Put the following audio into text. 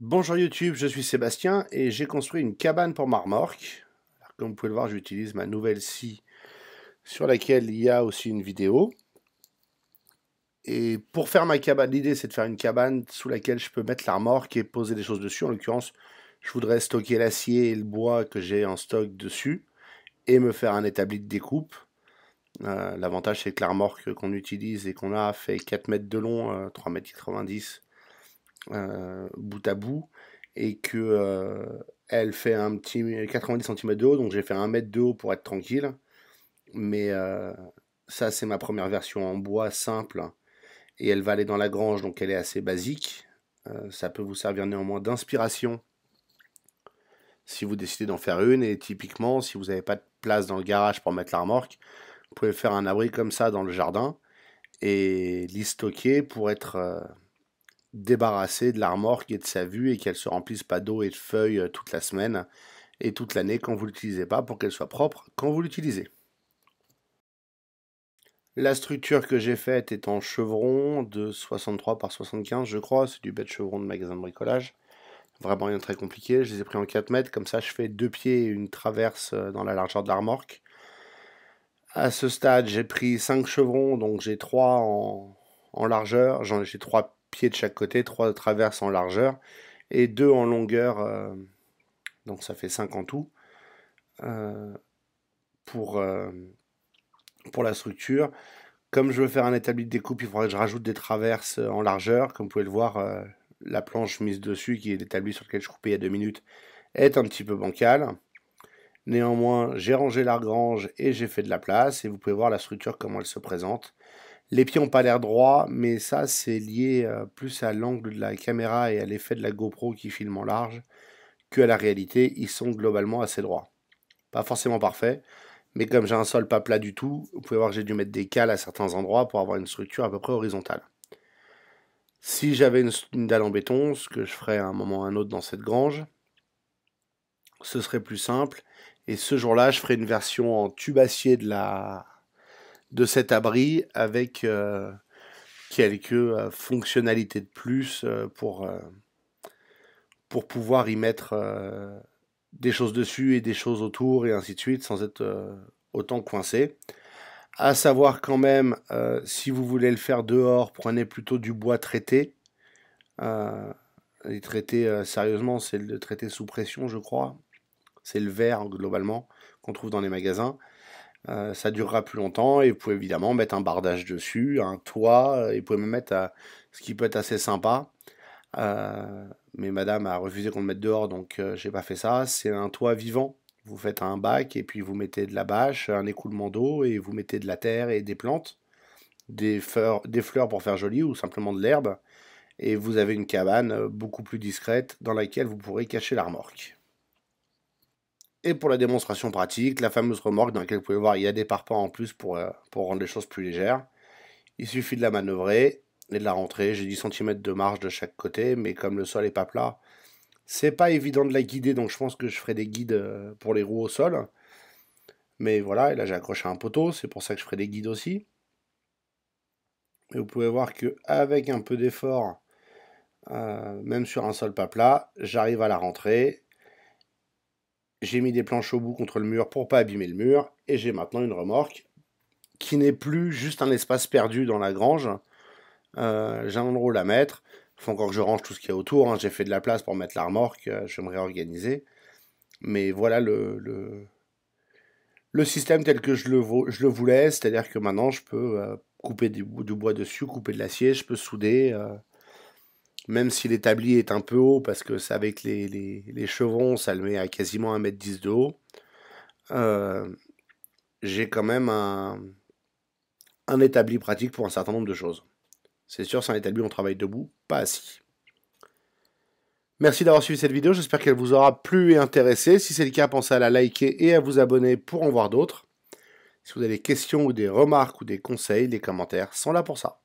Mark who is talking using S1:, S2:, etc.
S1: Bonjour YouTube, je suis Sébastien et j'ai construit une cabane pour ma remorque. Alors, comme vous pouvez le voir, j'utilise ma nouvelle scie sur laquelle il y a aussi une vidéo. Et pour faire ma cabane, l'idée c'est de faire une cabane sous laquelle je peux mettre la remorque et poser des choses dessus. En l'occurrence, je voudrais stocker l'acier et le bois que j'ai en stock dessus et me faire un établi de découpe. L'avantage c'est que la remorque qu'on utilise et qu'on a fait 4 mètres de long, 3,90 m bout à bout, et que elle fait un petit 90 cm de haut, donc j'ai fait 1 mètre de haut pour être tranquille. Mais ça c'est ma première version en bois simple, et elle va aller dans la grange, donc elle est assez basique. Ça peut vous servir néanmoins d'inspiration si vous décidez d'en faire une, et typiquement si vous n'avez pas de place dans le garage pour mettre la remorque, vous pouvez faire un abri comme ça dans le jardin et l'y stocker pour être débarrassé de la remorque et de sa vue, et qu'elle se remplisse pas d'eau et de feuilles toute la semaine et toute l'année quand vous l'utilisez pas, pour qu'elle soit propre quand vous l'utilisez. La structure que j'ai faite est en chevron de 63 par 75 je crois, c'est du bête chevron de magasin de bricolage. Vraiment rien de très compliqué, je les ai pris en 4 mètres, comme ça je fais 2 pieds et une traverse dans la largeur de la remorque. À ce stade j'ai pris 5 chevrons, donc j'ai 3 en largeur, j'ai 3 pieds de chaque côté, 3 traverses en largeur et 2 en longueur, donc ça fait 5 en tout euh, pour, euh, pour la structure. Comme je veux faire un établi de découpe, il faudrait que je rajoute des traverses en largeur. Comme vous pouvez le voir, la planche mise dessus, qui est l'établi sur lequel je coupais il y a 2 minutes, est un petit peu bancale. Néanmoins, j'ai rangé la grange et j'ai fait de la place, et vous pouvez voir la structure, comment elle se présente. Les pieds n'ont pas l'air droits, mais ça c'est lié plus à l'angle de la caméra et à l'effet de la GoPro qui filme en large, que à la réalité. Ils sont globalement assez droits. Pas forcément parfait, mais comme j'ai un sol pas plat du tout, vous pouvez voir que j'ai dû mettre des cales à certains endroits pour avoir une structure à peu près horizontale. Si j'avais une dalle en béton, ce que je ferai à un moment ou à un autre dans cette grange, ce serait plus simple, et ce jour-là je ferai une version en tube acier de cet abri, avec quelques fonctionnalités de plus pour pouvoir y mettre des choses dessus et des choses autour et ainsi de suite, sans être autant coincé. À savoir quand même, si vous voulez le faire dehors, prenez plutôt du bois traité. Les traités, sérieusement, c'est le traité sous pression, je crois. C'est le verre, globalement, qu'on trouve dans les magasins. Ça durera plus longtemps, et vous pouvez évidemment mettre un bardage dessus, un toit, et vous pouvez même mettre ce qui peut être assez sympa. Mais madame a refusé qu'on le mette dehors, donc j'ai pas fait ça. C'est un toit vivant. Vous faites un bac et puis vous mettez de la bâche, un écoulement d'eau, et vous mettez de la terre et des plantes, des fleurs pour faire joli, ou simplement de l'herbe. Et vous avez une cabane beaucoup plus discrète dans laquelle vous pourrez cacher la remorque. Et pour la démonstration pratique, la fameuse remorque dans laquelle vous pouvez voir, il y a des parpaings en plus pour rendre les choses plus légères. Il suffit de la manœuvrer et de la rentrer. J'ai 10 cm de marge de chaque côté, mais comme le sol n'est pas plat, c'est pas évident de la guider, donc je pense que je ferai des guides pour les roues au sol. Mais voilà, et là j'ai accroché un poteau, c'est pour ça que je ferai des guides aussi. Et vous pouvez voir que avec un peu d'effort, même sur un sol pas plat, j'arrive à la rentrer. J'ai mis des planches au bout contre le mur pour pas abîmer le mur, et j'ai maintenant une remorque qui n'est plus juste un espace perdu dans la grange. J'ai un endroit où la mettre. Il faut encore que je range tout ce qu'il y a autour, hein. J'ai fait de la place pour mettre la remorque, je vais me réorganiser. Mais voilà le système tel que je le voulais, c'est-à-dire que maintenant je peux couper du bois dessus, couper de l'acier, je peux souder, même si l'établi est un peu haut, parce que c'est avec les chevrons, ça le met à quasiment 1,10 m de haut. J'ai quand même un établi pratique pour un certain nombre de choses. C'est sûr, c'est un établi où on travaille debout, pas assis. Merci d'avoir suivi cette vidéo, j'espère qu'elle vous aura plu et intéressé. Si c'est le cas, pensez à la liker et à vous abonner pour en voir d'autres. Si vous avez des questions ou des remarques ou des conseils, les commentaires sont là pour ça.